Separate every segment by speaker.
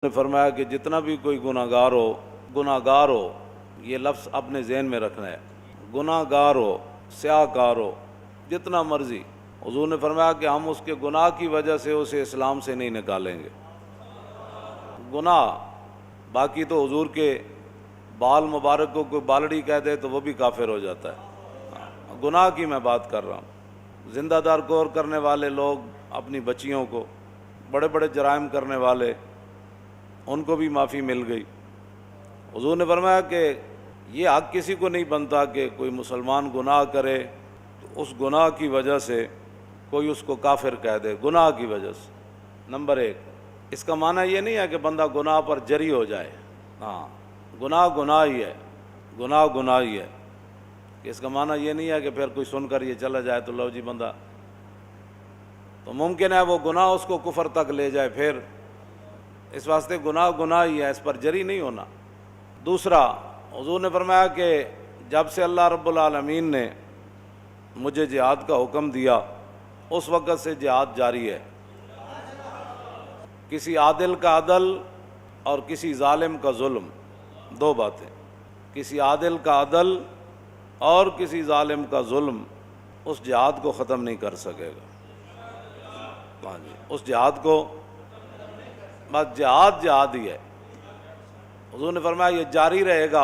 Speaker 1: نے فرمایا کہ جتنا بھی کوئی گناہگار ہو، یہ لفظ اپنے ذہن میں رکھنا ہے، گناہگار ہو، سیاہ کار ہو، جتنا مرضی، حضور نے فرمایا کہ ہم اس کے گناہ کی وجہ سے اسے اسلام سے نہیں نکالیں گے۔ گناہ، باقی تو حضور کے بال مبارک کو کوئی بالڑی کہہ دے تو وہ بھی کافر ہو جاتا ہے۔ گناہ کی میں بات کر رہا ہوں۔ زندہ دار کور کرنے والے لوگ اپنی بچیوں کو، بڑے بڑے جرائم کرنے والے، ان کو بھی معافی مل گئی۔ حضور نے فرمایا کہ یہ حق کسی کو نہیں بنتا کہ کوئی مسلمان گناہ کرے تو اس گناہ کی وجہ سے کوئی اس کو کافر کہہ دے، گناہ کی وجہ سے۔ نمبر ایک، اس کا معنی یہ نہیں ہے کہ بندہ گناہ پر جری ہو جائے، ہاں، گناہ گناہ ہی ہے، گناہ گناہ ہی ہے۔ اس کا معنی یہ نہیں ہے کہ پھر کوئی سن کر یہ چلا جائے تو لو جی بندہ، تو ممکن ہے وہ گناہ اس کو کفر تک لے جائے، پھر اس واسطے گناہ گناہ ہی ہے، اس پر جری نہیں ہونا۔ دوسرا، حضور نے فرمایا کہ جب سے اللہ رب العالمین نے مجھے جہاد کا حکم دیا اس وقت سے جہاد جاری ہے۔ کسی عادل کا عدل اور کسی ظالم کا ظلم، دو باتیں، کسی عادل کا عدل اور کسی ظالم کا ظلم اس جہاد کو ختم نہیں کر سکے گا۔ ہاں جی، اس جہاد کو، بس جہاد ہی ہے۔ حضور نے فرمایا یہ جاری رہے گا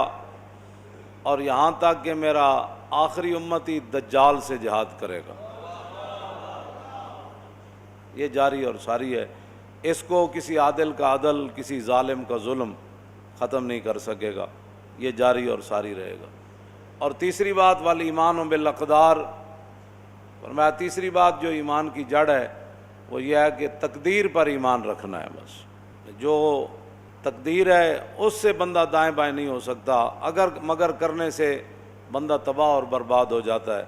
Speaker 1: اور یہاں تک کہ میرا آخری امتی دجال سے جہاد کرے گا، یہ جاری اور ساری ہے۔ اس کو کسی عادل کا عدل، کسی ظالم کا ظلم ختم نہیں کر سکے گا، یہ جاری اور ساری رہے گا۔ اور تیسری بات، والایمان بالاقدار، فرمایا تیسری بات جو ایمان کی جڑ ہے وہ یہ ہے کہ تقدیر پر ایمان رکھنا ہے۔ بس جو تقدیر ہے اس سے بندہ دائیں بائیں نہیں ہو سکتا، اگر مگر کرنے سے بندہ تباہ اور برباد ہو جاتا ہے۔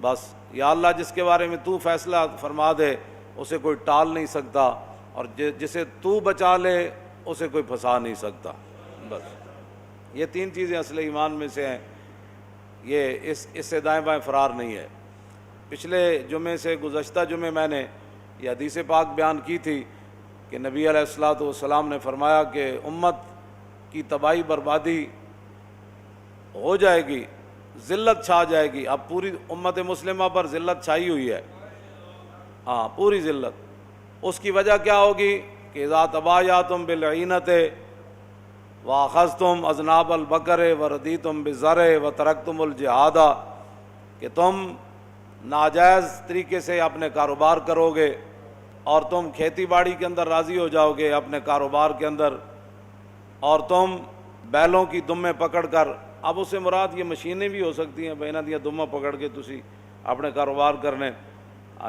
Speaker 1: بس یا اللہ جس کے بارے میں تو فیصلہ فرما دے اسے کوئی ٹال نہیں سکتا، اور جسے تو بچا لے اسے کوئی پھنسا نہیں سکتا۔ بس یہ تین چیزیں اصل ایمان میں سے ہیں، یہ اس سے دائیں بائیں فرار نہیں ہے۔ پچھلے جمعے سے گزشتہ جمعے میں نے یہ حدیث پاک بیان کی تھی کہ نبی علیہ الصلوۃ والسلام نے فرمایا کہ امت کی تباہی بربادی ہو جائے گی، ذلت چھا جائے گی۔ اب پوری امت مسلمہ پر ذلت چھائی ہوئی ہے، ہاں، پوری ذلت۔ اس کی وجہ کیا ہوگی کہ اذا تبایعتم بالعینۃ واخذتم اذناب البقر وردیتم بالزرع وترکتم الجہاد، کہ تم ناجائز طریقے سے اپنے کاروبار کرو گے اور تم کھیتی باڑی کے اندر راضی ہو جاؤ گے اپنے کاروبار کے اندر، اور تم بیلوں کی دمیں پکڑ کر، اب اس سے مراد یہ مشینیں بھی ہو سکتی ہیں، بہنا دیا دمہ پکڑ کے تسی اپنے کاروبار کرنے،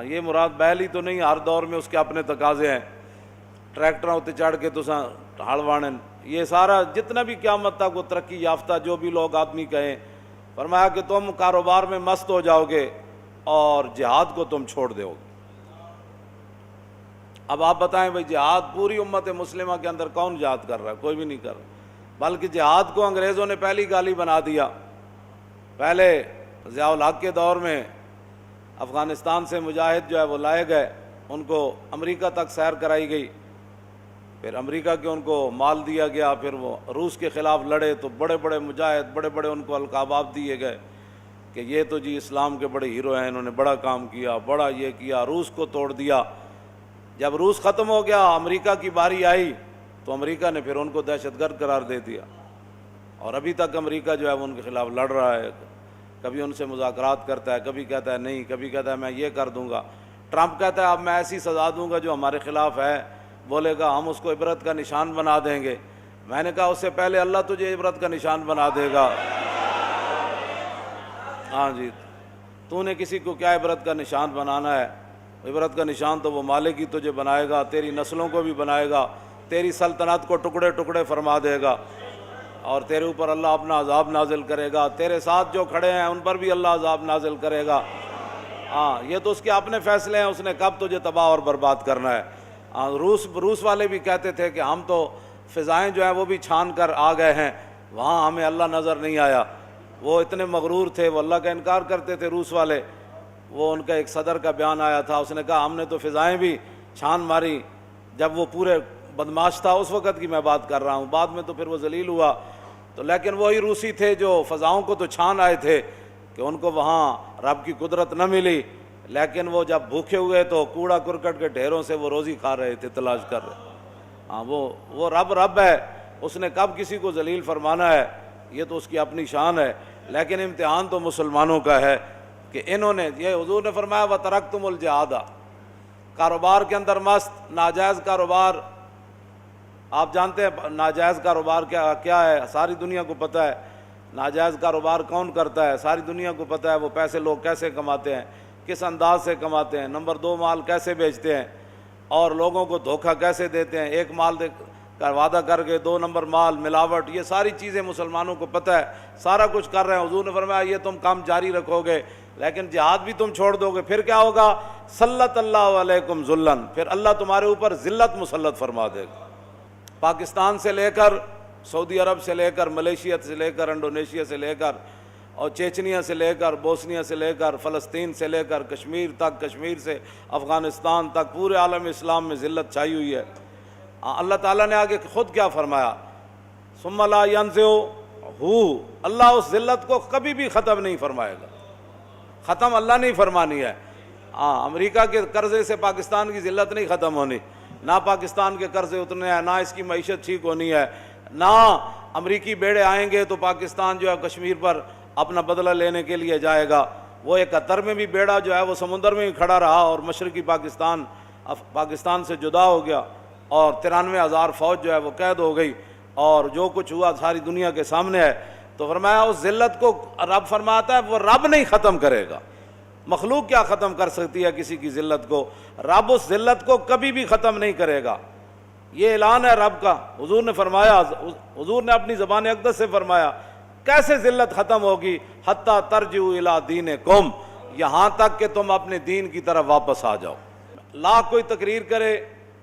Speaker 1: یہ مراد بیل ہی تو نہیں، ہر دور میں اس کے اپنے تقاضے ہیں۔ ٹریکٹراں اتنے چڑھ کے تساں ہل واہن، یہ سارا جتنا بھی قیامت تک وہ ترقی یافتہ جو بھی لوگ آدمی کہیں، فرمایا کہ تم کاروبار میں مست ہو جاؤ گے اور جہاد کو تم چھوڑ دو گے۔ اب آپ بتائیں بھئی جہاد پوری امت مسلمہ کے اندر کون جہاد کر رہا ہے؟ کوئی بھی نہیں کر رہا، بلکہ جہاد کو انگریزوں نے پہلی گالی بنا دیا۔ پہلے ضیاء الحق کے دور میں افغانستان سے مجاہد جو ہے وہ لائے گئے، ان کو امریکہ تک سیر کرائی گئی، پھر امریکہ کے ان کو مال دیا گیا، پھر وہ روس کے خلاف لڑے تو بڑے بڑے مجاہد، بڑے بڑے ان کو القابات دیے گئے کہ یہ تو جی اسلام کے بڑے ہیرو ہیں، انہوں نے بڑا کام کیا، بڑا یہ کیا، روس کو توڑ دیا۔ جب روس ختم ہو گیا، امریکہ کی باری آئی تو امریکہ نے پھر ان کو دہشت گرد قرار دے دیا، اور ابھی تک امریکہ جو ہے وہ ان کے خلاف لڑ رہا ہے، کبھی ان سے مذاکرات کرتا ہے، کبھی کہتا ہے نہیں، کبھی کہتا ہے میں یہ کر دوں گا۔ ٹرمپ کہتا ہے اب میں ایسی سزا دوں گا جو ہمارے خلاف ہے، بولے گا ہم اس کو عبرت کا نشان بنا دیں گے۔ میں نے کہا اس سے پہلے اللہ تجھے عبرت کا نشان بنا دے گا۔ ہاں جی، تو نے کسی کو کیا عبرت کا نشان بنانا ہے؟ عبرت کا نشان تو وہ مالک ہی تجھے بنائے گا، تیری نسلوں کو بھی بنائے گا، تیری سلطنت کو ٹکڑے ٹکڑے فرما دے گا، اور تیرے اوپر اللہ اپنا عذاب نازل کرے گا، تیرے ساتھ جو کھڑے ہیں ان پر بھی اللہ عذاب نازل کرے گا۔ ہاں، یہ تو اس کے اپنے فیصلے ہیں، اس نے کب تجھے تباہ اور برباد کرنا ہے۔ روس والے بھی کہتے تھے کہ ہم تو فضائیں جو ہیں وہ بھی چھان کر آ گئے ہیں، وہاں ہمیں اللہ نظر نہیں آیا۔ وہ اتنے مغرور تھے، وہ اللہ کا انکار کرتے تھے روس والے۔ وہ ان کا ایک صدر کا بیان آیا تھا، اس نے کہا ہم نے تو فضائیں بھی چھان ماری، جب وہ پورے بدماش تھا، اس وقت کی میں بات کر رہا ہوں، بعد میں تو پھر وہ ذلیل ہوا، تو لیکن وہی روسی تھے جو فضاؤں کو تو چھان آئے تھے کہ ان کو وہاں رب کی قدرت نہ ملی، لیکن وہ جب بھوکے ہوئے تو کوڑا کرکٹ کے ڈھیروں سے وہ روزی کھا رہے تھے، تلاش کر رہے۔ ہاں وہ رب ہے، اس نے کب کسی کو ذلیل فرمانا ہے یہ تو اس کی اپنی شان ہے، لیکن امتحان تو مسلمانوں کا ہے کہ انہوں نے، یہ حضور نے فرمایا وَتَرَكْتُمُ الْجِهَادَ، کاروبار کے اندر مست، ناجائز کاروبار، آپ جانتے ہیں ناجائز کاروبار کیا ہے، ساری دنیا کو پتہ ہے ناجائز کاروبار کون کرتا ہے، ساری دنیا کو پتہ ہے وہ پیسے لوگ کیسے کماتے ہیں، کس انداز سے کماتے ہیں، نمبر 2 مال کیسے بیچتے ہیں اور لوگوں کو دھوکہ کیسے دیتے ہیں، ایک مال کا وعدہ کر کے 2 نمبر مال، ملاوٹ، یہ ساری چیزیں مسلمانوں کو پتہ ہے، سارا کچھ کر رہے ہیں۔ حضور نے فرمایا یہ تم کام جاری رکھو گے لیکن جہاد بھی تم چھوڑ دو گے، پھر کیا ہوگا؟ سلط اللہ علیکم ذلًا، پھر اللہ تمہارے اوپر ذلت مسلط فرما دے گا۔ پاکستان سے لے کر سعودی عرب سے لے کر ملیشیا سے لے کر انڈونیشیا سے لے کر اور چیچنیا سے لے کر بوسنیا سے لے کر فلسطین سے لے کر کشمیر تک، کشمیر سے افغانستان تک، پورے عالم اسلام میں ذلت چھائی ہوئی ہے۔ اللہ تعالیٰ نے آگے خود کیا فرمایا؟ ثم لا ينزعه، اللہ اس ذلت کو کبھی بھی ختم نہیں فرمائے گا، ختم اللہ نہیں فرمانی ہے۔ امریکہ کے قرضے سے پاکستان کی ذلت نہیں ختم ہونی، نہ پاکستان کے قرضے اتنے ہیں، نہ اس کی معیشت ٹھیک ہونی ہے، نہ امریکی بیڑے آئیں گے تو پاکستان جو ہے کشمیر پر اپنا بدلہ لینے کے لیے جائے گا۔ وہ 71 میں بھی بیڑا جو ہے وہ سمندر میں ہی کھڑا رہا اور مشرقی پاکستان سے جدا ہو گیا، اور 93,000 فوج جو ہے وہ قید ہو گئی، اور جو کچھ ہوا ساری دنیا کے سامنے ہے۔ تو فرمایا اس ذلت کو رب فرماتا ہے وہ رب نہیں ختم کرے گا، مخلوق کیا ختم کر سکتی ہے کسی کی ذلت کو؟ رب اس ذلت کو کبھی بھی ختم نہیں کرے گا، یہ اعلان ہے رب کا۔ حضور نے فرمایا، حضور نے اپنی زبان اقدس سے فرمایا کیسے ذلت ختم ہوگی؟ حتی ترجعوا الی دینکم، یہاں تک کہ تم اپنے دین کی طرف واپس آ جاؤ۔ لاکھ کوئی تقریر کرے،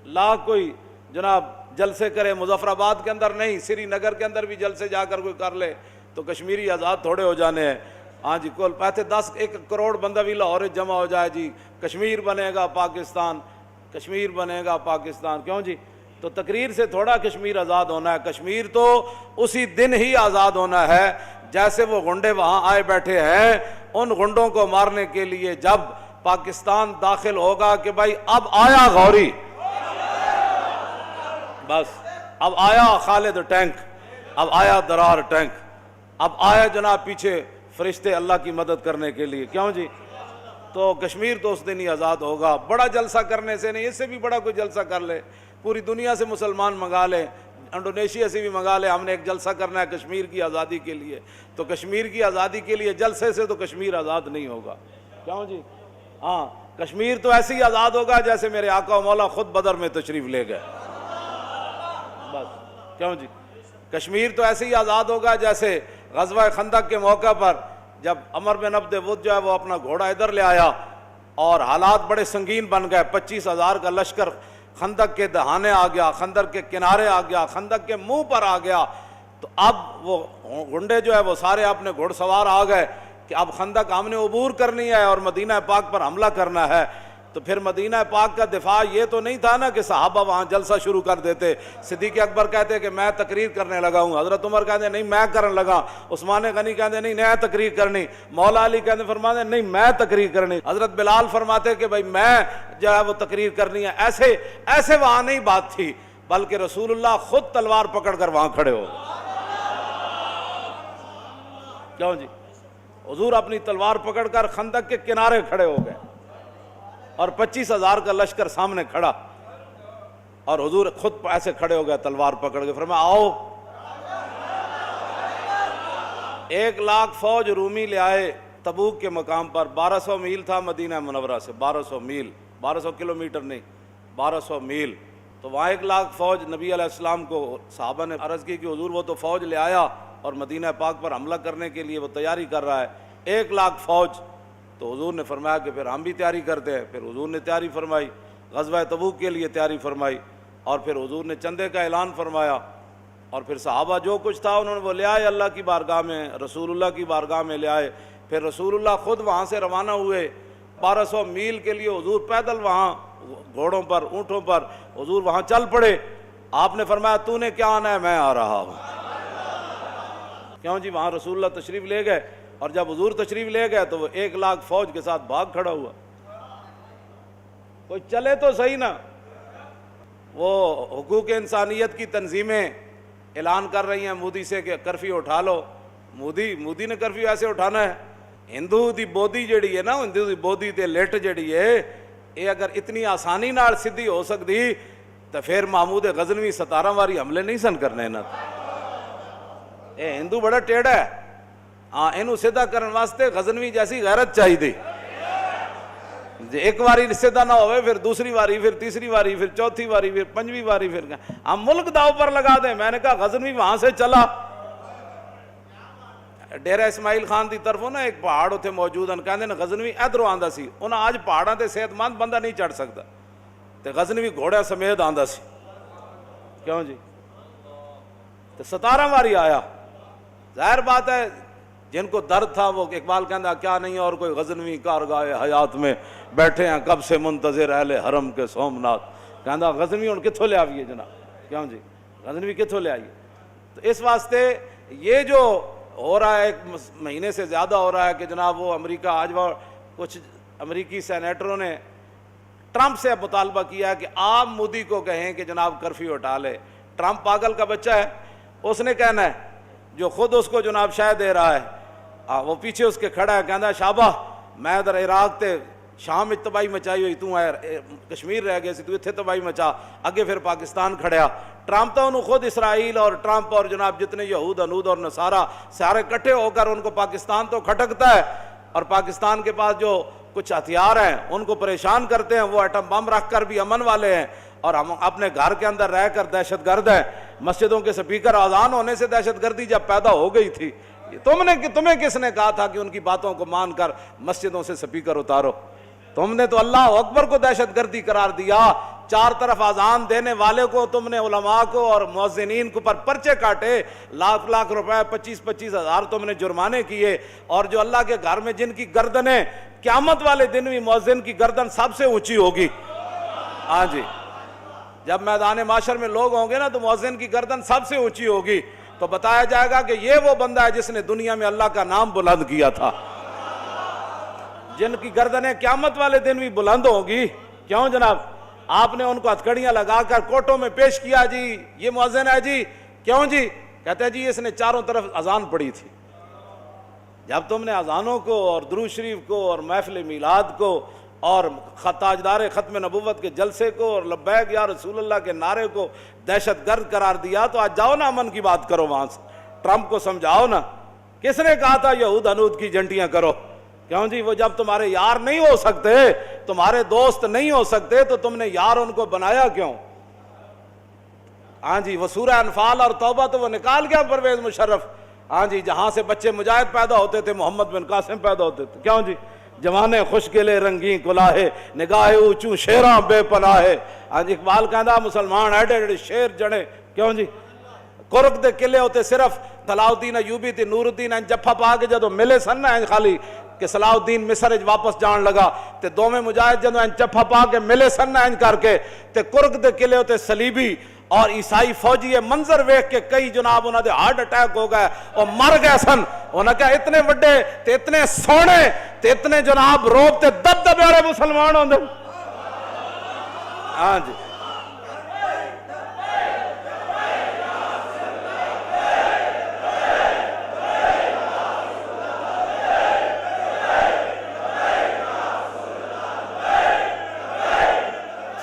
Speaker 1: لاکھ کوئی جناب جلسے کرے، مظفر آباد کے اندر نہیں، سری نگر کے اندر بھی جلسے جا کر کوئی کر لے تو کشمیری آزاد تھوڑے ہو جانے ہیں۔ ہاں جی، کل پیسے 1 کروڑ بندہ بھی لاہور جمع ہو جائے جی کشمیر بنے گا پاکستان، کشمیر بنے گا پاکستان، کیوں جی؟ تو تقریر سے تھوڑا کشمیر آزاد ہونا ہے، کشمیر تو اسی دن ہی آزاد ہونا ہے جیسے وہ غنڈے وہاں آئے بیٹھے ہیں، ان غنڈوں کو مارنے کے لیے جب پاکستان داخل ہوگا کہ بھائی اب آیا غوری، بس اب آیا خالد ٹینک، اب آیا درار ٹینک، اب آیا جناب پیچھے فرشتے اللہ کی مدد کرنے کے لیے، کیوں جی؟ تو کشمیر تو اس دن ہی آزاد ہوگا۔ بڑا جلسہ کرنے سے نہیں، اس سے بھی بڑا کوئی جلسہ کر لے، پوری دنیا سے مسلمان منگا لے، انڈونیشیا سے بھی منگا لے، ہم نے ایک جلسہ کرنا ہے کشمیر کی آزادی کے لیے، تو کشمیر کی آزادی کے لیے جلسے سے تو کشمیر آزاد نہیں ہوگا، کیوں جی؟ ہاں، کشمیر تو ایسے ہی آزاد ہوگا جیسے میرے آقا و مولا خود بدر میں تشریف لے گئے، بس، کیوں جی؟ کشمیر تو ایسے ہی آزاد ہوگا جیسے غزوہ خندق کے موقع پر جب عمر بن عبد ود جو ہے وہ اپنا گھوڑا ادھر لے آیا اور حالات بڑے سنگین بن گئے، 25,000 کا لشکر خندق کے دہانے آ گیا، خندق کے کنارے آ گیا، خندق کے منہ پر آ گیا، تو اب وہ گنڈے جو ہے وہ سارے اپنے گھوڑ سوار آ گئے کہ اب خندق ہم نے عبور کرنی ہے اور مدینہ پاک پر حملہ کرنا ہے۔ تو پھر مدینہ پاک کا دفاع یہ تو نہیں تھا نا کہ صحابہ وہاں جلسہ شروع کر دیتے، صدیق اکبر کہتے کہ میں تقریر کرنے لگا ہوں، حضرت عمر کہتے نہیں میں کرنے لگا، عثمان غنی کہتے نہیں میں تقریر کرنی، مولا علی کہتے فرماتے نہیں میں تقریر کرنی، حضرت بلال فرماتے کہ بھائی میں جو ہے وہ تقریر کرنی ہے۔ ایسے وہاں نہیں بات تھی، بلکہ رسول اللہ خود تلوار پکڑ کر وہاں کھڑے ہو، کیوں جی؟ حضور اپنی تلوار پکڑ کر خندق کے کنارے کھڑے ہو گئے اور 25,000 کا لشکر سامنے کھڑا، اور حضور خود ایسے کھڑے ہو گئے تلوار پکڑ کے، فرمایا آؤ۔ 1,00,000 فوج رومی لے آئے تبوک کے مقام پر، 1200 میل تھا مدینہ منورہ سے، 1200 میل، 1200 کلومیٹر نہیں، 1200 میل، تو وہاں 1,00,000 فوج نبی علیہ السلام کو صحابہ نے عرض کی کہ حضور وہ تو فوج لے آیا اور مدینہ پاک پر حملہ کرنے کے لیے وہ تیاری کر رہا ہے، 1,00,000 فوج۔ تو حضور نے فرمایا کہ پھر ہم بھی تیاری کرتے ہیں، پھر حضور نے تیاری فرمائی، غزوہ تبوک کے لیے تیاری فرمائی، اور پھر حضور نے چندے کا اعلان فرمایا، اور پھر صحابہ جو کچھ تھا انہوں نے وہ لے آئے اللہ کی بارگاہ میں، رسول اللہ کی بارگاہ میں لے آئے، پھر رسول اللہ خود وہاں سے روانہ ہوئے 1200 میل کے لیے، حضور پیدل وہاں گھوڑوں پر اونٹوں پر حضور وہاں چل پڑے۔ آپ نے فرمایا تو نے کیا آنا ہے، میں آ رہا ہوں۔ کیوں جی؟ وہاں رسول اللہ تشریف لے گئے، اور جب حضور تشریف لے گئے تو وہ 1,00,000 فوج کے ساتھ بھاگ کھڑا ہوا۔ کوئی چلے تو صحیح نا۔ وہ حقوق انسانیت کی تنظیمیں اعلان کر رہی ہیں مودی سے کہ کرفیو اٹھا لو۔ مودی نے کرفیو ایسے اٹھانا ہے؟ ہندو دی بودی جڑی ہے نا، ہندو دی بودی تے لٹ جڑی ہے، یہ اگر اتنی آسانی نال سدھی ہو سکتی تو پھر محمود غزنوی 17 واری حملے نہیں سن کرنے نا۔ اے ہندو بڑا ٹیڑھا ہے، ہاں اینو سیدھا کرن واسطے غزنوی جیسی غیرت چاہیے تھی۔ ایک واری سیدھا نہ ہوئے، پھر دوسری واری، پھر تیسری واری، پھر چوتھی واری، پھر پنجویں واری، پھر ہم ملک داؤ پر لگا دیں۔ میں نے کہا غزنوی وہاں سے چلا ڈیرہ اسماعیل خان دی طرفوں نا ایک پہاڑ اتنے موجود ہیں، کہندے نے غزنوی ادھروں آندا سی، انہاں آج پہاڑاں تے صحت مند بندہ نہیں چڑھ سکتا، تے غزنوی گھوڑے سمیت آندا سی۔ کیوں جی؟ تے 17 واری آیا۔ ظاہر بات ہے جن کو درد تھا وہ اقبال کہندا کیا نہیں اور کوئی غزنوی کارگاہ حیات میں بیٹھے ہیں کب سے منتظر اہل حرم کے سومنات۔ کہندا غزنوی ہن کتھوں لے آئیے جناب؟ کیوں جی؟ غزنوی کتھوں لے آئیے؟ تو اس واسطے یہ جو ہو رہا ہے، ایک مہینے سے زیادہ ہو رہا ہے کہ جناب وہ امریکہ، آج وہ کچھ امریکی سینیٹروں نے ٹرمپ سے مطالبہ کیا ہے کہ آپ مودی کو کہیں کہ جناب کرفیو ہٹا لے۔ ٹرمپ پاگل کا بچہ ہے، اس نے کہنا ہے، جو خود اس کو جناب شے دے رہا ہے، وہ پیچھے اس کے کھڑا ہے، کہنا ہے شابہ میں ادھر عراق تے شام میں تباہی مچائی ہوئی، تو کشمیر رہ گئے سی، تو اتنے تباہی مچا، اگے پھر پاکستان کھڑیا۔ ٹرمپ تو انہوں خود اسرائیل اور ٹرمپ اور جناب جتنے یہود انود اور نصارہ سارے کٹھے ہو کر ان کو پاکستان تو کھٹکتا ہے، اور پاکستان کے پاس جو کچھ ہتھیار ہیں ان کو پریشان کرتے ہیں، وہ ایٹم بم رکھ کر بھی امن والے ہیں، اور ہم اپنے گھر کے اندر رہ کر دہشت گرد ہیں۔ مسجدوں کے سپیکر آذان ہونے سے دہشت گردی جب پیدا ہو گئی تھی، تمہیں کس نے کہا تھا کہ ان کی باتوں کو مان کر مسجدوں سے سپیکر اتارو؟ تم نے تو اللہ اکبر کو دہشت گردی قرار دیا۔ 4 طرف اذان دینے والے کو تم نے، علماء کو اور مؤذنین کو پر پرچے کاٹے، لاکھ روپے 25 ہزار تم نے جرمانے کیے، اور جو اللہ کے گھر میں جن کی گردنیں قیامت والے دن بھی مؤذن کی گردن سب سے اونچی ہوگی۔ ہاں جی، جب میدان معاشر میں لوگ ہوں گے نا تو مؤذن کی گردن سب سے اونچی ہوگی، تو بتایا جائے گا کہ یہ وہ بندہ ہے جس نے دنیا میں اللہ کا نام بلند کیا تھا، جن کی گردنیں قیامت والے دن بھی بلند ہوگی۔ کیوں جناب؟ آپ نے ان کو ہتھکڑیاں لگا کر کوٹوں میں پیش کیا، جی یہ مؤذن ہے جی۔ کیوں جی؟ کہتے ہیں جی اس نے چاروں طرف اذان پڑھی تھی۔ جب تم نے اذانوں کو اور درود شریف کو اور محفل میلاد کو اور تاجدار ختم نبوت کے جلسے کو اور لبیک یا رسول اللہ کے نعرے کو دہشت گرد قرار دیا، تو آج جاؤ نا امن کی بات کرو، وہاں سے ٹرمپ کو سمجھاؤ نا۔ کس نے کہا تھا یہود انود کی جنٹیاں کرو؟ کیوں جی؟ وہ جب تمہارے یار نہیں ہو سکتے، تمہارے دوست نہیں ہو سکتے، تو تم نے یار ان کو بنایا کیوں؟ ہاں جی، وہ سورہ انفال اور توبہ تو وہ نکال گیا پرویز مشرف۔ ہاں جی، جہاں سے بچے مجاہد پیدا ہوتے تھے، محمد بن قاسم پیدا ہوتے تھے۔ کیوں جی؟ جوانے خوشگلے رنگین کلاہے، نگاہ اونچوں شیراں بے پناہے۔ ہاں جی، اقبال کہندا مسلمان ایڈے ایڈے شیر جڑے۔ کیوں جی؟ کرک دے قلعے ہوتے صرف صلاح الدین ایوبی تے نور الدین جفا پا کے جدو ملے سن نا خالی کہ صلاح الدین مصر واپس جان لگا، تے دوویں مجاہد جدو جفا پا کے ملے سن نا کر کے، تے کرک دے قلعے ہوتے صلیبی اور عیسائی فوجی یہ منظر ویکھ کے کئی جناب انہاں دے ہارٹ اٹیک ہو گئے اور مر گئے سن۔ انہاں کہا اتنے وڈے تے اتنے سونے تے اتنے جناب روب تے دبدبے والے مسلمان ہوندے۔ ہاں جی،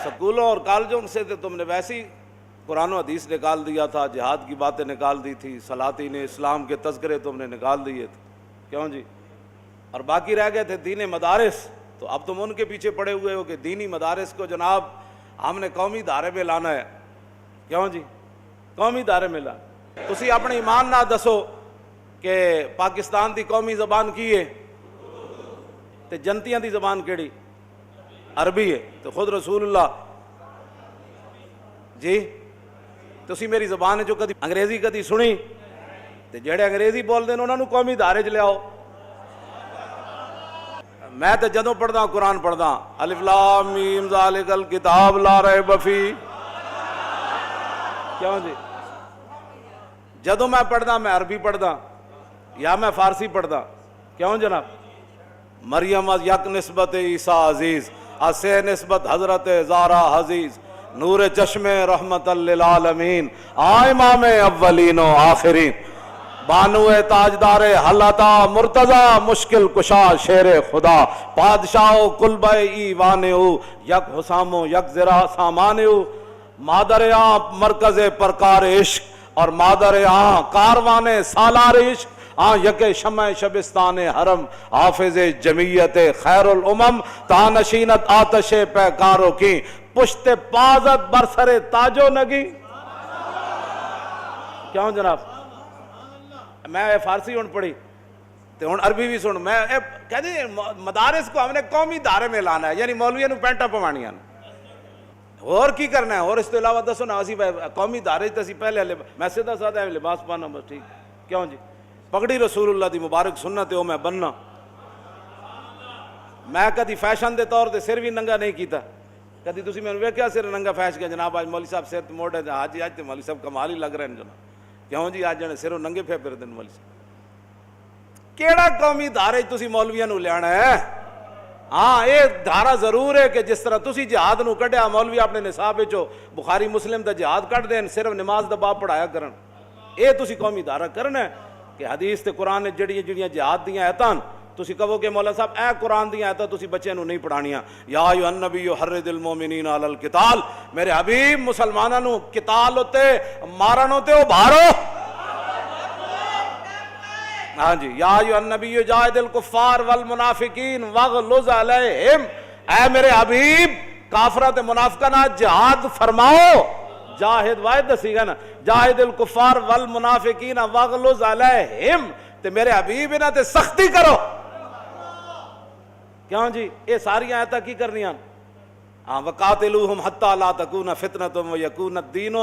Speaker 1: سکولوں اور کالجوں سے تم نے ویسی قرآن و حدیث نکال دیا تھا، جہاد کی باتیں نکال دی تھی، سلاطین اسلام کے تذکرے تم نے نکال دیے تھے۔ کیوں جی؟ اور باقی رہ گئے تھے دینی مدارس، تو اب تم ان کے پیچھے پڑے ہوئے ہو کہ دینی مدارس کو جناب ہم نے قومی دھارے میں لانا ہے۔ کیوں جی؟ قومی دھارے میں لانا۔ تسی اپنے ایمان نہ دسو کہ پاکستان دی قومی زبان کی ہے تے جنتیاں دی زبان کیڑی؟ عربی ہے۔ تو خود رسول اللہ جی تسی میری زبان ہے جو کدی انگریزی کدی سنی؟ تے جڑے انگریزی بول دے انہاں نوں قومی دھارے چ لیاؤ۔ میں تے جدوں پڑھدا قرآن پڑھدا الف لام میم ذالک الکتاب لا ریب فیہ، کیوں جی؟ جدو میں پڑھدا میں عربی پڑھدا یا میں فارسی پڑھدا، کیوں جناب؟ مریم از یک نسبت عیسیٰ عزیز، اسے نسبت حضرت زہرا عزیز، نور چشم رحمت للعالمین، امام اولین و آخرین، بانو تاجدار حلتا مرتضی، مشکل کشا شیر خدا، بادشاہ قلب ایوان او، یک حسام و یک زرا سامان او، مادر آں مرکز پرکار عشق اور مادر آں کاروان سالار عشق، یک شمع شبستان حرم، حافظ جمعیت خیر الامم، تانشینت آتش پیکاروں کی، پشت پازت برسر تاجو نگی۔ کیوں جناب؟ میں فارسی ہون پڑھی تو ہون عربی بھی سن، میں کہتے ہیں مدارس کو ہم نے قومی دھارے میں لانا ہے، یعنی مولویوں نو پینٹا پوانیاں اور کی کرنا ہے، اور اس تو علاوہ دسو نا اسی قومی دھارے تے پہلے میں سیدھا سادہ لباس پانا بس ٹھیک، کیوں جی؟ پگڑی رسول اللہ دی مبارک سنت ہے وہ میں بننا، میں کدی فیشن دے طور تے سر بھی ننگا نہیں کیتا، کدی تسی میں نے ویکھیا سر ننگا فیش کے جناب آج مولوی صاحب سر تے موڑے آج تے مولوی صاحب کمال ہی لگ رہے ہیں جناب، کیوں جی؟ آج جنے سروں ننگے پھر پھر دن مولوی صاحب، کیڑا قومی دھارے تسی مولویاں نو لیانا ہے؟ ہاں یہ دھارا ضرور ہے کہ جس طرح تسی جہاد نو کڈیا مولوی اپنے نصاب وچوں بخاری مسلم دا جہاد کڈ دین، صرف نماز دا باب پڑھایا کرن، اے تسی قومی دھارا کرنا ہے کہ حدیث تے قرآن جڑیاں جہاد دیاں آیتاں تسی کہو کہ مولا صاحب اے قرآن دیاں آیتاں تسی بچے نو نہیں پڑھانیاں، یا ایھا النبی حرض المومنین علی القتال، میرے حبیب مسلماناں نو قتال ہوتے مارن ہوتے ابھارو، ہاں جی، یا ایھا النبی جاہد الکفار والمنافقین واغلظ علیہم، اے میرے حبیب کافراں تے منافقاں نال جہاد فرماؤ، جاہد واحد دسی گا نا، جاہد الکفار والمنافقین واغلظ علیہم، تے میرے حبیب انہاں تے سختی کرو، کیوں جی؟ یہ ساری آیتاں کی کرنیاں؟ وقاتلوہم حتی لا تکون فتنۃ ویکون الدین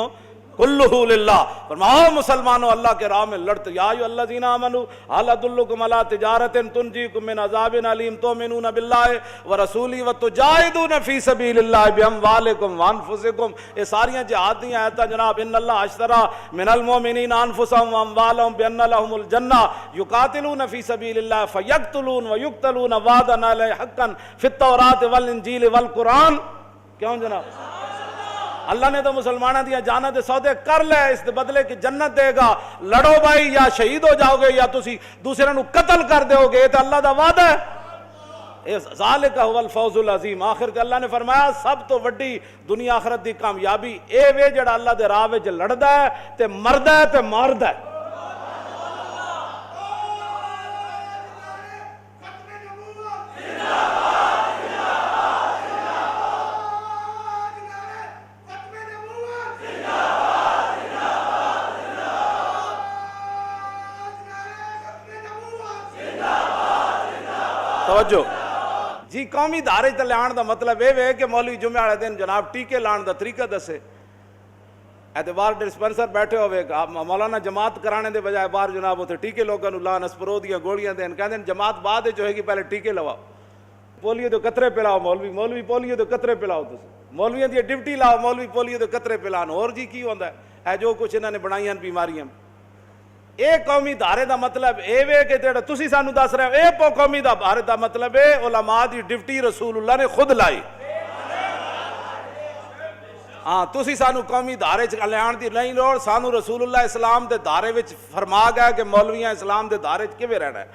Speaker 1: کلہ للہ، فرماؤ مسلمانوں اللہ کے راہ میں لڑتے، یا ایھا الذین آمنوا ہل ادلکم علی تجارۃ تنجیکم من عذاب علیم تؤمنون باللہ ورسولہ وتجاہدون فی سبیل اللہ باموالکم وانفسکم، یہ ساریاں جہاد دی آیتاں جناب، ان اللہ اشتری من المؤمنین انفسہم واموالہم بان لہم الجنہ یقاتلون فی سبیل اللہ فیقتلون ویقتلون وعدا علیہ حقا فی التوراۃ والانجیل والقرآن، کیوں جناب؟ اللہ نے تو مسلمانوں دیا جاناں دے سودے کر لے، اس دے بدلے کی جنت دے گا، لڑو بھائی یا شہید ہو جاؤ گے یا تسی دوسرے نو قتل کر دے گے، یہ تو اللہ دا وعدہ ہے، ذالک هو الفوز العظیم، آخر تے اللہ نے فرمایا سب تو وڈی دنیا آخرت دی کامیابی اے وے جڑا اللہ دے راہ وچ لڑدا ہے تے مردا ہے تے ماردا ہے۔ توجہ جی، قومی دھارے تے لان دا مطلب اے وے کہ مولوی جمعہ والے دن جناب ٹیکے لان دا طریقہ دسے، اعتبار ڈسپنسر بیٹھے ہوئے مولانا جماعت کرانے دے بجائے باہر جناب اتنے ٹیکے لوگوں نو لان اسپرو دیاں گولیاں دین، کہندے جماعت بعد وچ ہوئے گی پہلے ٹیکے لواؤ، پولیو دے قطرے پلاؤ، مولوی پولیو دے قطرے پلاؤ، تسی مولویاں دی ڈیوٹی لاؤ، مولوی پولیو دے قطرے پلان، اور جی کی ہوندا ہے جو کچھ انہاں نے بنائیاں بیماریاں۔ اے قومی دھارے دا مطلب اے وے کہ جڑا تسی سانو دس رہے ہو، اے قومی دھارے دا مطلب اے علماء دی ڈیوٹی رسول اللہ نے خود لائی، ہاں تسی سانو قومی دھارے چ لیان دی نہیں لوڑ، سانو رسول اللہ اسلام دے دھارے وچ فرما گیا کہ مولویاں اسلام دے دھارے چ کیویں رہنا ہے۔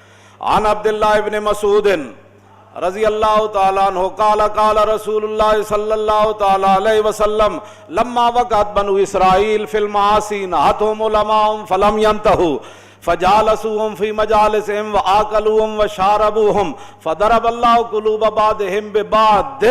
Speaker 1: عن عبداللہ ابن مسعود رضی اللہ تعالیٰ عنہ قال قال رسول اللہ صلی اللہ تعالیٰ علیہ وسلم لما وقعت بنو اسرائیل فی المعاصی نہتهم علماءهم فلم ينتهوا فجالسوهم في مجالسهم وآكلوهم وشاربوهم فضرب الله قلوب بعضهم ببعض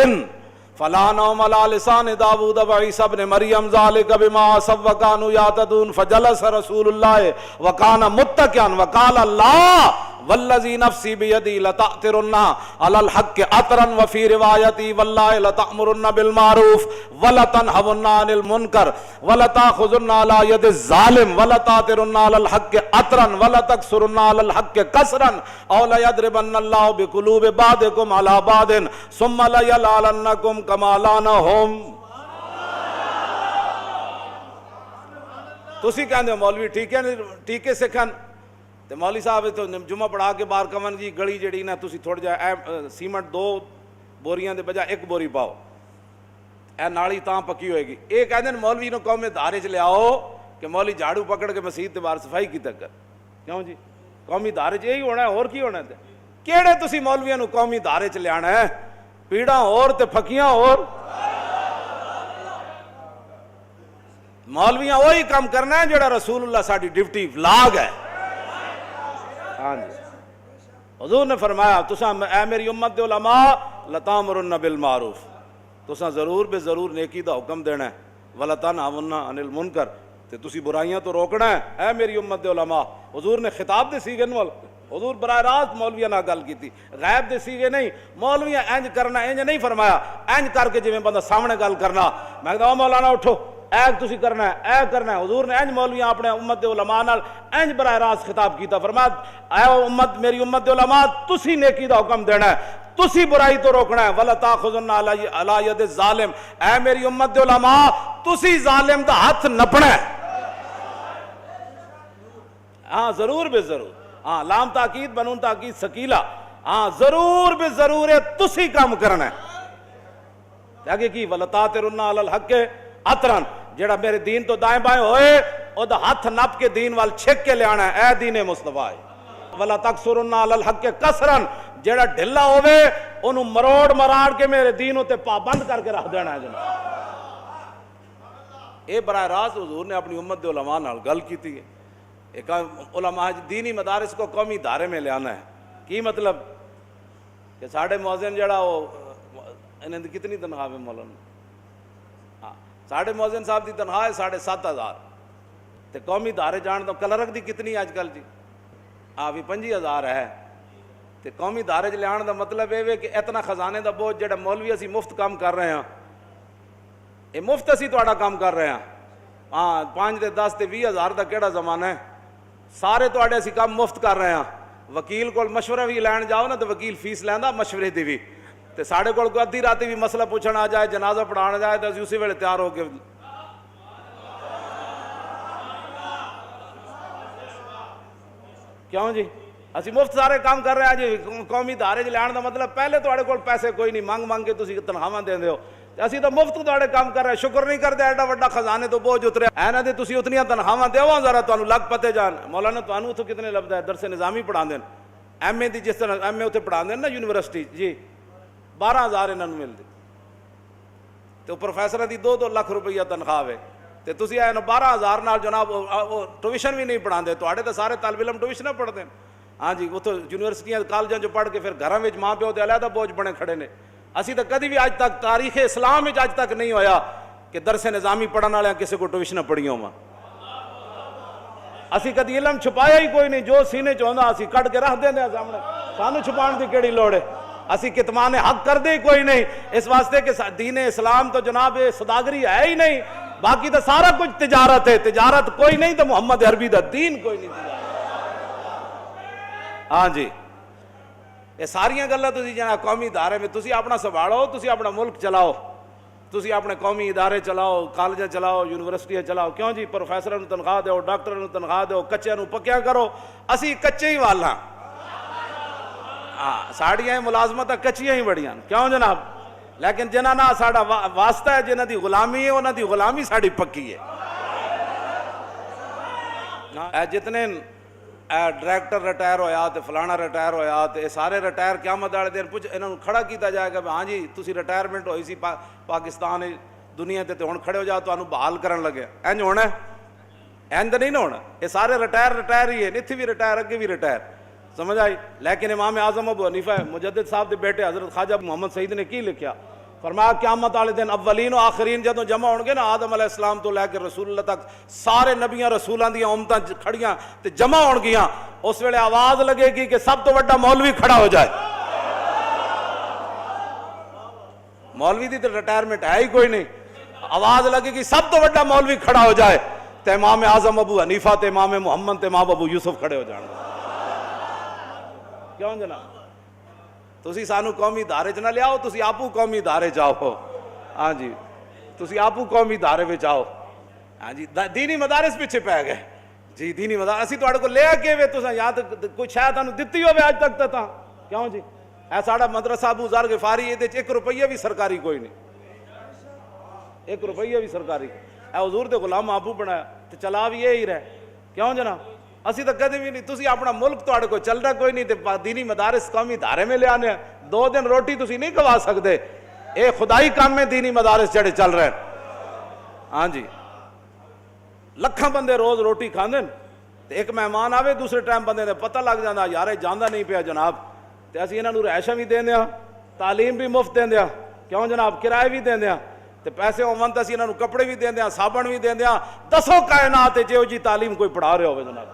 Speaker 1: فلا نوم على لسان داود وعيسى ابن مريم ذلك بما عصوا وكانوا يعتدون فجلس رسول الله وكان متكئا وقال الله والذي نفسي بيدي لتأثرن على الحق أثرا وفي روايتي والله لتأمرن بالمعروف ولتنهون عن المنكر ولتأخذن على يد الظالم ولتأثرن على الحق أثرا ولتكسرن على الحق كسرا أو ليضربن الله بقلوب بعضكم على بعض ثم ليلعننكم كما لعنهم۔ تسی کہندے ہو مولوی ٹھیکے سکھن تے مولوی صاحب تو جمعہ پڑھا کے باہر کمن جی گلی جڑی نا تسی تھوڑا جہا سیمنٹ 2 بوریاں دے بجائے 1 بوری پاؤ اے نالی تاں پکی ہوئے گی. یہ کہندے مولوی نو قوم دھارے چ لے آؤ کہ مولوی جھاڑو پکڑ کے مسجد دے باہر صفائی کی تک کر. کیوں جی قومی دھارے چ یہی ہونا ہے اور کی ہونا ہے؟ کیڑے تسی مولویاں نو قومی دھارے چ لے آنا ہے؟ پیڑاں اور تے پھکیاں اور. مولویاں وہی کام کرنا ہے جڑا رسول اللہ ساڈی ڈیوٹی لاگ ہے. ہاں جی حضور نے فرمایا تساں اے میری امت دے علماء لتامرن بالمعروف تساں ضرور بے ضرور نیکی دا حکم دینا ہے ولا تنہون عن المنکر تے تسی برائیاں تو روکنا ہے. اے میری امت دے علماء حضور نے خطاب دے سیغے نال حضور براہ راست مولویاں نال گل کیتی غیب دے سیغے نہیں. مولویاں انج کرنا انج نہیں فرمایا انج کر کے جویں بندہ سامنے گل کرنا میں کہدا مولانا اٹھو اے تسی کرنا ہے اے کرنا ہے. حضور نے انج مولویاں اپنے امت دے علماء نال انج براہ راست خطاب کیتا فرمایا اے امت میری امت دے علماء تسی نیکی دا حکم دینا ہے تسی برائی تو روکنا ہے ولا تاخذن علی ید الظالم. اے میری امت دے علماء تسی ظالم دا ہاتھ نپنا ہے. ہاں ضرور بے ضرور. ہاں لام تاکید بنون تاکید ثقیلہ. ہاں ضرور بے ضرور ہے تسی کام کرنا ہے. آگے کی ولا تاترن علی الحق اطرن جڑا میرے دین تو دائیں بائیں ہوئے او دا ہاتھ نپ کے دین وال چھک کے لے آنا ہے. اے دین مصطفیٰ ہے. ولا تکسرن علی الحق کسرن جڑا ڈھلا ہوئے انہوں مروڑ مراڑ کے میرے دین تے پابند کر کے رکھ دینا ہے. اے براہ راست حضور نے اپنی امت دے علماء نال گل کیتی ہے. ایک علماء دینی مدارس کو قومی دھارے میں لے آنا ہے. کی مطلب کہ ساڑھے مؤذن جڑا وہ انہیں کتنی تنخواہ ہے مولانا؟ ہاں ساڑھے مؤذن صاحب دی تنخواہ ہے 7,500 تے قومی دھارے جان دو کلرک دی کتنی آج کل جی؟ ہاں بھی 5,000 ہے. تے قومی دھارے چ لے آن دا مطلب یہ کہ اتنا خزانے دا بوجھ جڑا مولوی اسی مفت کام کر رہے ہیں یہ مفت اسی تہاڈا کام کر رہے ہیں. ہاں 5 تے 10 تے 20,000 دا کیڑا زمانہ ہے؟ سارے تہاڈے اسی کام مفت کر رہے ہیں. وکیل کول مشورہ بھی لین جاؤ نا تو وکیل فیس لیندا مشورے دی بھی. تے ساڈے کول کوئی ادھی راتی بھی مسئلہ پوچھنا آ جائے جنازہ پڑھانا جائے تو اسی اسی ویلے تیار ہو کے کیوں جی اسی مفت سارے کام کر رہے ہیں جی. قومی دھارے چ لین دا مطلب پہلے تہاڈے کول پیسے کوئی نہیں منگ منگ کے تسی تنخواہ دیندے ہو. اسی تو مفت تہاڈے کام کر رہے ہیں. شکر نہیں کرتے ایڈا وڈا خزانے تو بوجھ اتریا اے نہ دے تسی اتنیاں تنخواہ دیو ذرا تانوں لگ پتے جان. مولانا تانوں اتوں کتنے لبدا ہے؟ درس نظامی پڑھا دین ایم اے دی جس طرح ایم اے اتنے پڑھا دین نا یونیورسٹی جی 12,000 انہاں نوں ملدی تو پروفیسر دی 2-2 لاکھ روپیہ تنخواہ ہے. تے تسی اے 12,000 نال جناب ٹیوشن بھی نہیں پڑھاندے. تہاڈے تے سارے طالب علم ٹیوشن پڑھدے ہیں. ہاں جی اتوں یونیورسٹیاں کالجاں جو پڑھ کے پھر گھراں وچ ماں پیو دے علیحدہ بوجھ بنے کھڑے نے. اسی تو کدی بھی اج تک تاریخ اسلام وچ اج تک نہیں ہویا کہ درس نظامی پڑھن والے کسی کو ٹیوشن پڑھیاں ہوا. اسی کدی علم چھپایا ہی کوئی نہیں. جو سینے چاہتا اسی کٹ کے رکھ دیندے سامنے. سانو چھپان دی کیڑی لوڑ ہے؟ اسی کتمان حق کر دے ہی کوئی نہیں. اس واسطے کہ دین اسلام تو جناب سوداگری ہے ہی نہیں. باقی تو سارا کچھ تجارت ہے. تجارت کوئی نہیں تو محمد عربی دا دین کوئی نہیں. ہاں جی یہ ساریاں گلاں تسی جناب قومی ادارے میں تسی اپنا سنبھالو. تسی اپنا ملک چلاؤ. تسی اپنے قومی ادارے چلاؤ کالجاں چلاؤ یونیورسٹیاں چلاؤ. کیوں جی پروفیسراں نوں تنخواہ دیو ڈاکٹراں نوں تنخواہ دیو کچیاں نوں پکیاں کرو. اسی کچے ہی والاں ہاں ساڑیاں ملازمت کچیاں ہی بڑیاں. کیوں جناب؟ لیکن جنہاں نہ ساڈا واسطہ ہے جنہاں دی غلامی ہے انہاں دی غلامی ساڈی پکی ہے. جتنے ڈائریکٹر ریٹائر ہویا تے فلانا ریٹائر ہویا تے سارے ریٹائر قیامت والے دن پوچھ انہاں نوں کھڑا کیتا جائے گا ہاں جی تسی ریٹائرمنٹ ہوئی سی پاکستان دنیا تے ہن کھڑے ہو جاؤ تانوں بحال کرن لگے. انج ہونا ہے؟ انج نہیں ہونا. یہ سارے ریٹائر ہی ہے. اتنے بھی ریٹائر اگے بھی ریٹائر. سمجھ آئی؟ لیکن امام اعظم ابو حنیفہ مجدد صاحب دے بیٹے حضرت خواجہ محمد سعید نے کی لکھیا؟ فرمایا قیامت والے دن اولین و آخرین جدوں جمع ہون گے نا آدم علیہ السلام تو لے کے رسول اللہ تک سارے نبیاں رسولاں دیاں امتاں کھڑیاں تے جمع ہون گیاں. اس ویلے آواز لگے گی کہ سب تو بڑا مولوی کھڑا ہو جائے. مولوی دی تے ریٹائرمنٹ ہے ہی کوئی نہیں. آواز لگے گی سب تو بڑا مولوی کھڑا ہو جائے تے امام اعظم ابو حنیفہ تے امام محمد تے امام ابو یوسف کھڑے ہو جان. کیوں جناب؟ تسی سانو قومی دھارے چ نہ لیاؤ. تسی آپو قومی دھارے جاؤ. ہاں جی تسی آپو قومی دھارے وچ آؤ. ہاں جی دینی مدارس پیچھے پی گئے جی دینی مدارس اسی تواڈے کو لے کے وے تساں یا تک کوئی شاید تانوں دتی ہوے اج تک تا کیوں جی اے ساڈا مدرسہ ابو ذر غفاری اے 1 روپیہ بھی سرکاری کوئی نہیں 1 روپیہ بھی سرکاری اے حضور دے غلام آپو بنایا تے چلا بھی یہی رہے کیوں جناب اسی تو کدی بھی نہیں تسی اپنا ملک تواڈے کو چل رہا کوئی نہیں تے دینی مدارس قومی ادارے میں لے آنے 2 دن روٹی تسی نہیں کھوا سکتے اے خدائی کام میں دینی مدارس جڑے چل رہے ہیں ہاں جی لکھاں بندے روز روٹی کھاندے تے ایک مہمان آوے دوسرے ٹائم بندے دے پتہ لگ جاندا یار اے جاندا نہیں پیا جناب تے اسی انہاں نوں رہائشاں بھی دیندے ہاں تعلیم بھی مفت دیندے ہاں کیوں جناب کرائے بھی دیندے ہاں تے پیسے ہون تے اسی انہاں نوں کپڑے بھی دیندے ہاں صابن بھی دیندے ہاں دسو کائنات جے جی تعلیم کوئی پڑھا رہے ہوے جناب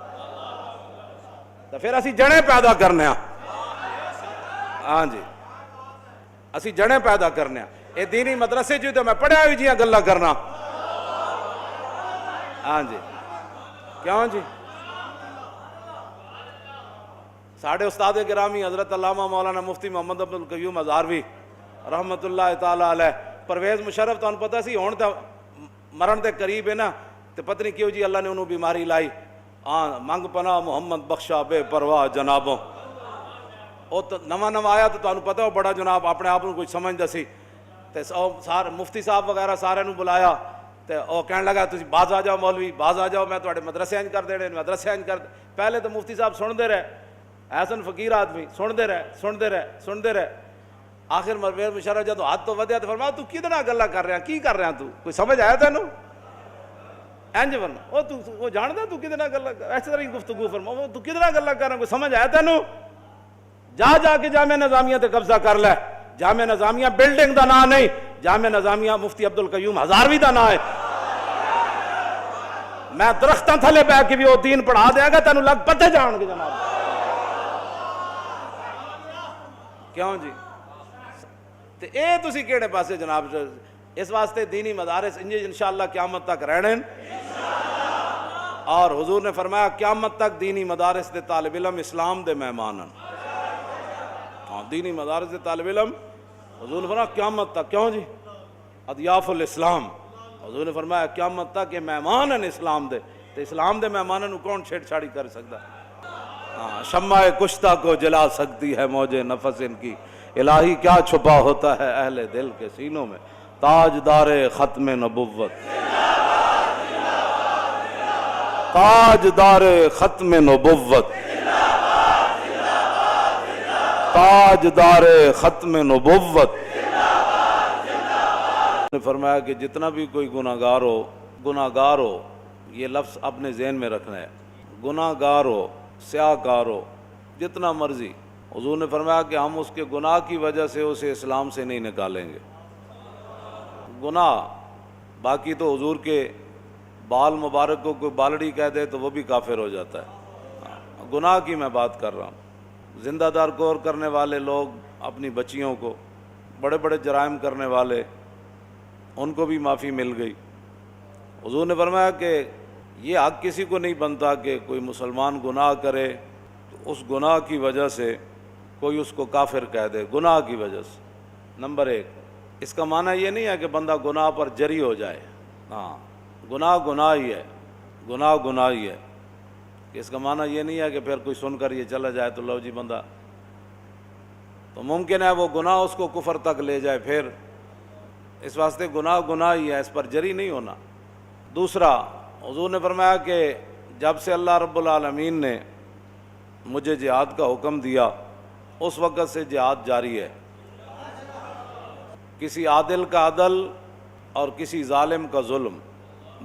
Speaker 1: تے پھر اسی جڑے پیدا کرنے ہاں ہاں جی اسی جڑے پیدا کرنے ہاں اے دینی مدرسے جو تے میں پڑھیا ہوئی جیاں گلاں کرنا ہاں جی کیوں جی ساڑھے استاد گرامی حضرت علامہ مولانا مفتی محمد عبد القیوم ہزاروی رحمت اللہ تعالی علیہ پرویز مشرف تو پتہ سی ہون تے مرن دے قریب ہے نا تے پتہ نہیں کیوں جی اللہ نے انہوں بیماری لائی منگ پناہ محمد بخشا بے پرواہ جنابوں او تو نواں آیا تو تانوں پتہ ہو بڑا جناب اپنے آپ کو کچھ سمجھ دسی تے سارے مفتی صاحب وغیرہ سارے نوں بلایا تے او کہنے لگا تسی باز آ جاؤ مولوی باز آ جاؤ میں تواڈے مدرسے انج کر دینے مدرسے انج کر پہلے تو مفتی صاحب سن دے رہے حسن فقیر آدمی سن دے رہے آخر پرویز مشرف جدوں ہاتھ تو ودیا تو فرمایا تو کدے نال گلاں کر رہا کی کر رہا تو کوئی سمجھ آیا تینوں انج ورنہ او تو جاندا تو کدے نال گلاں ایسے طرح گفتگو فرما تو کدے نال گلاں کر رہا کوئی سمجھ آیا تینوں جا کے جامعہ نظامیہ تے قبضہ کر لے جامعہ نظامیہ بلڈنگ دا نام نہیں جامعہ نظامیہ مفتی عبد القیوم ہزاروی دا نام ہے میں درختاں تھلے بیٹھ کے بھی وہ دین پڑھا دیا گا تینوں لگ پتے جان گے جناب کیوں جی تے اے تسی کیڑے پاسے جناب اس واسطے دینی مدارس انشاءاللہ قیامت تک رہنے اور حضور نے فرمایا قیامت تک دینی مدارس دے طالب علم اسلام دے مہمان دینی مدارس دے طالب علم حضور نے فرمایا قیامت تک کیوں جی اضیاف الاسلام حضور نے فرمایا قیامت تک یہ مہمان ہیں اسلام دے تے اسلام دے مہمانوں کو کون چھیڑ چھاڑی کر سکتا شمع کشتہ کو جلا سکتی ہے موج نفس ان کی الہی کیا چھپا ہوتا ہے اہل دل کے سینوں میں تاجدار ختم نبوت تاجدار ختم نبوت تاجدار ختم نبوت نے فرمایا کہ جتنا بھی کوئی گناہگار ہو یہ لفظ اپنے ذہن میں رکھنا ہے گناہگار ہو سیاہ کار ہو جتنا مرضی حضور نے فرمایا کہ ہم اس کے گناہ کی وجہ سے اسے اسلام سے نہیں نکالیں گے گناہ باقی تو حضور کے بال مبارک کو کوئی بالڑی کہہ دے تو وہ بھی کافر ہو جاتا ہے گناہ کی میں بات کر رہا ہوں زندہ دار کور کرنے والے لوگ اپنی بچیوں کو بڑے بڑے جرائم کرنے والے ان کو بھی معافی مل گئی حضور نے فرمایا کہ یہ حق کسی کو نہیں بنتا کہ کوئی مسلمان گناہ کرے تو اس گناہ کی وجہ سے کوئی اس کو کافر کہہ دے گناہ کی وجہ سے نمبر 1 اس کا معنی یہ نہیں ہے کہ بندہ گناہ پر جری ہو جائے گناہ ہی ہے اس کا معنی یہ نہیں ہے کہ پھر کوئی سن کر یہ چلا جائے تو لو جی بندہ تو ممکن ہے وہ گناہ اس کو کفر تک لے جائے پھر اس واسطے گناہ ہی ہے اس پر جری نہیں ہونا دوسرا حضور نے فرمایا کہ جب سے اللہ رب العالمین نے مجھے جہاد کا حکم دیا اس وقت سے جہاد جاری ہے کسی عادل کا عدل اور کسی ظالم کا ظلم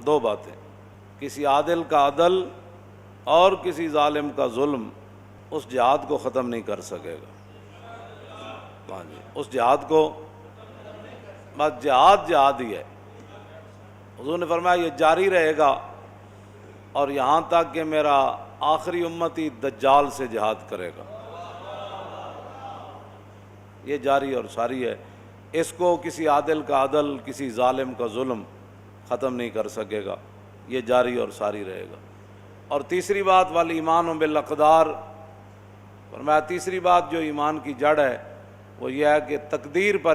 Speaker 1: 2 باتیں کسی عادل کا عدل اور کسی ظالم کا ظلم اس جہاد کو ختم نہیں کر سکے گا اس جہاد کو بس جہاد ہی ہے حضور نے فرمایا یہ جاری رہے گا اور یہاں تک کہ میرا آخری امتی دجال سے جہاد کرے گا یہ جاری اور ساری ہے اس کو کسی عادل کا عدل کسی ظالم کا ظلم ختم نہیں کر سکے گا یہ جاری اور ساری رہے گا اور تیسری بات والایمان بالاقدار فرمایا تیسری بات جو ایمان کی جڑ ہے وہ یہ ہے کہ تقدیر پر